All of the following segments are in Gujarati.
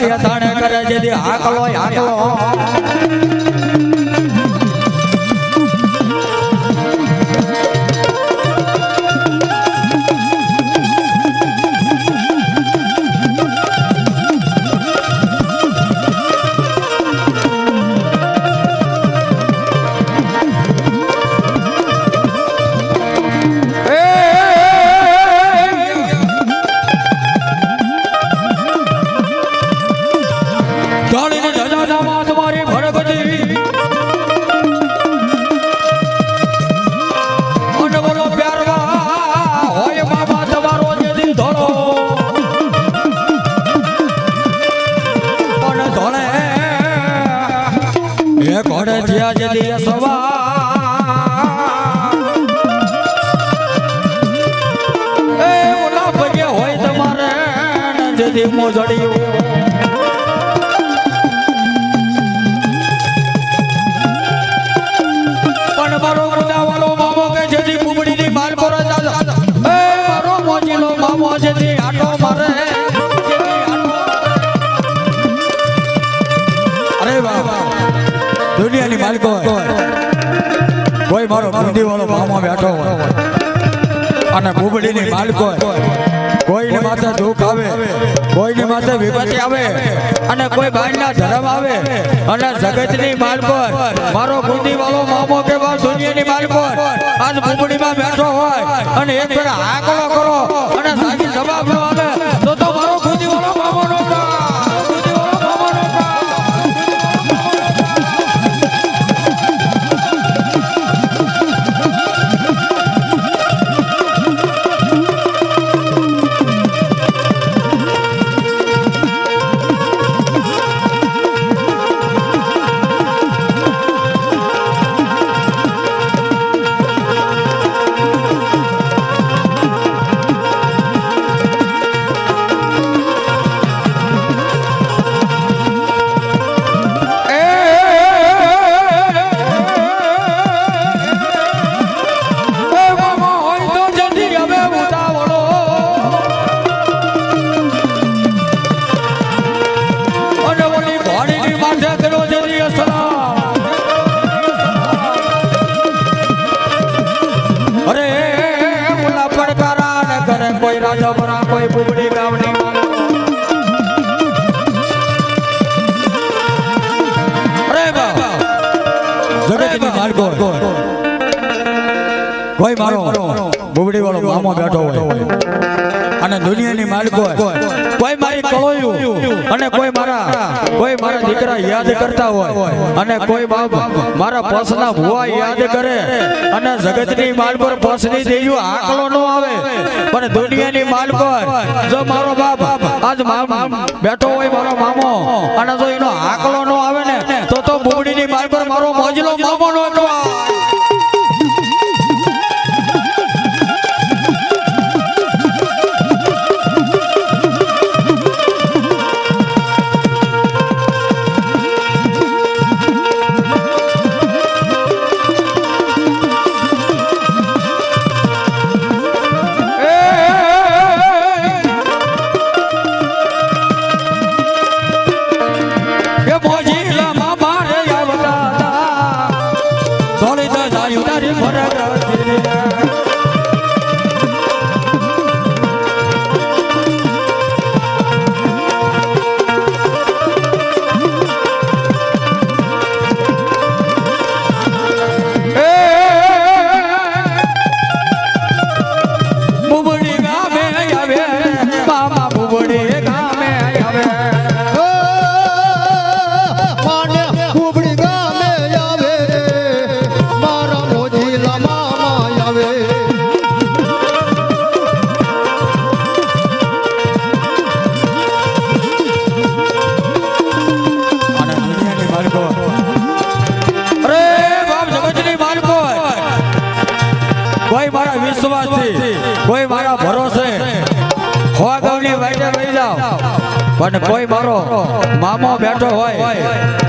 યથાણે કરે જેથી આકલો મોજડિયું પણ મારો મુદાવાલો મામો કે જેથી બુબડીની માલ પર મારો મોજીલો મામો જેથી આટો મારે અરે વાહ દુનિયાની માલકો કોઈ મારો બુંદીવાળો મામો બેઠો હોય અને બુબડીની માલકો કોઈને માથે દુઃખ આવે કોઈને માથે વિપત્તિ આવે અને કોઈ બાયના ધર્મ આવે અને જગતની માલ પર મારો બુંદીવાળો મામો કે દુનિયાની માલ પર આજ બુબડીમાં બેઠો હોય અને એક ફેર આકલો કરો અને સાચી જવાબ ન આવે તો મારો બુંદીવાળો મામો નો કોઈ બુબડી ગામની અરે બાબા જગતની માલકો કોઈ મારો બુબડી વાળો મામો બેઠો હોય અને દુનિયાની માલકો કોઈ મારી કળોયું અને કોઈ મારા દીકરા યાદ કરતા હોય અને કોઈ મારા પસના ભુવા યાદ કરે અને જગતની માલ પર પસની દેયું આકલો ન આવે પણ દુનિયાની માલ પર જો મારો બાપ આજ બેઠો હોય મારો મામો અને જો એનો આકલો ન આવે ને તો બુબડીની માલ પર મારો મોજલો મામો નો કોઈ મારા ભરોસે હોગાવની વાઈડે વહી જાવ પણ કોઈ મારો મામો બેઠો હોય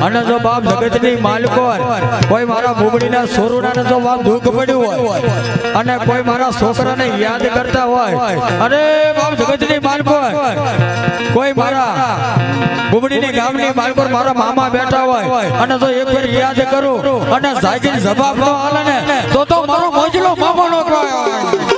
અને જો બાપ જગતની માલિકો કોઈ મારા બુબડીના સોરુડાને જો બાપ દુઃખ પડ્યું હોય અને કોઈ મારા છોકરાને યાદ કરતા હોય અરે બાપ જગતની માલિકો કોઈ મારા બુબડીની ગામની માલકોર મારા મામા બેઠા હોય અને જો એક ફેર યાદ કરું અને જાગીર જવાબ ન આલે ને તો મારો મોજલો મામો નો કહેવાય.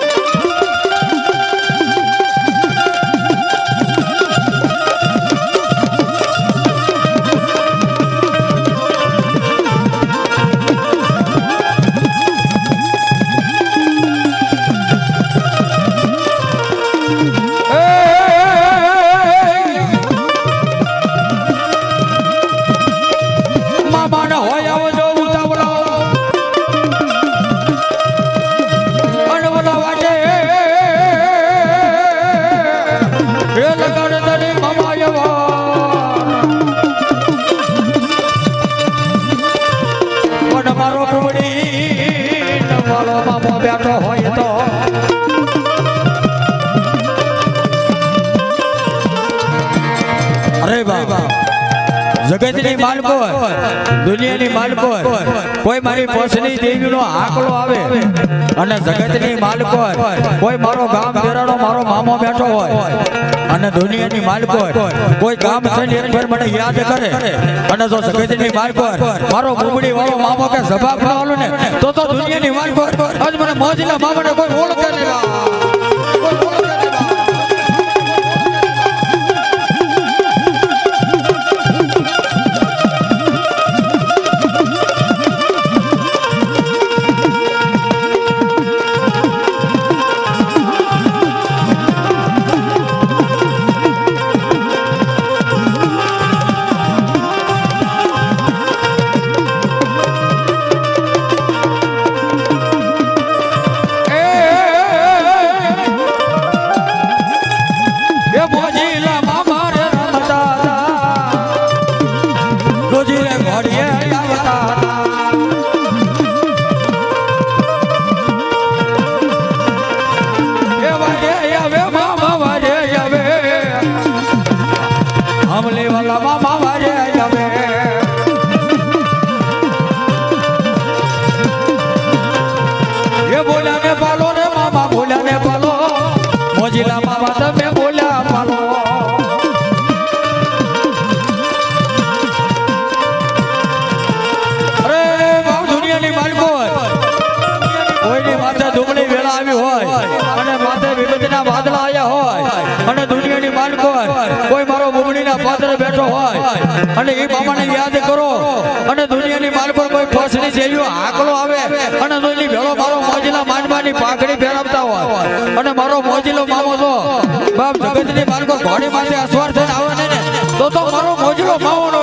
જગતની માલકોર દુનિયાની માલકોર કોઈ મારી પોસની દેવીનો આકલો આવે અને જગતની માલકોર કોઈ મારો ગામ બેરાનો મારો મામો બેઠો હોય અને દુનિયાની માલકોર કોઈ ગામ થઈને એક ફેર મને યાદ કરે અને જો જગતની માલકોર મારો બુબડી વાળો મામો કે જવાબ ન આલું ને તો દુનિયાની માલકોર આજ મને મોજના મામાને કોઈ ઓળખે નહીં. બેઠો હોય અને એ મામાને યાદ કરો અને દુનિયાની માલ પર કોઈ ફસની જેવી આકલો આવે અને એની ભેળો મારો મોજીલા માંડવાની પાઘડી ફેરવતા હોય અને મારો મોજીલો મામો તો બાપ જગતની માલ પર ઘોડી માથે અસવાર થઈને આવે ને તો મારો મોજીલો મામો નો